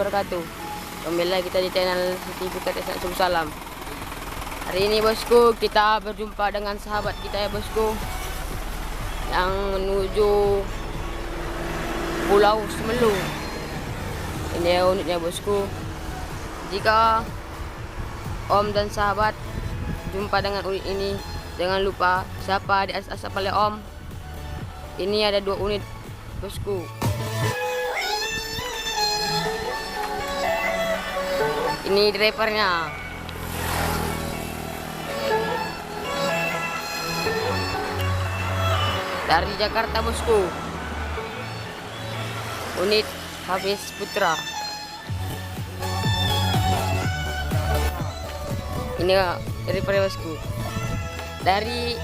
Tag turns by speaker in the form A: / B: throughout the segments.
A: wabarakatuh. Kembali lagi kita di channel Sertifikat Ihsan Subuh Salam. Hari ini bosku kita berjumpa dengan sahabat kita ya bosku, yang menuju Pulau Semelu. Ini unitnya bosku. Jika Om dan sahabat jumpa dengan unit ini, jangan lupa siapa di atas kepala Om. Ini ada 2 unit bosku. Ini drivernya. Dari Jakarta bosku. Unit Hafiz Putra. Ini driver bosku. Dari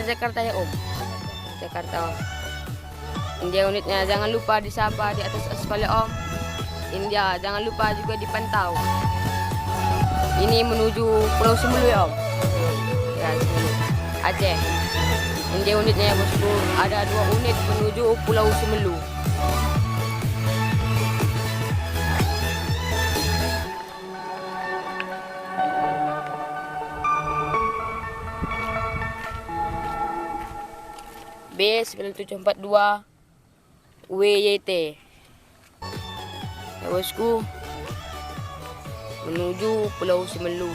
A: Jakarta ya Om. Jakarta. India unitnya, jangan lupa disapa di atas aspal Om. India, jangan lupa juga dipantau. Ini menuju Pulau Semelu ya Om. Ya, Semelu. Aceh. India unitnya ya bosku, ada 2 unit menuju Pulau Semelu. B9742 WYT ya bosku, menuju Pulau Semelu.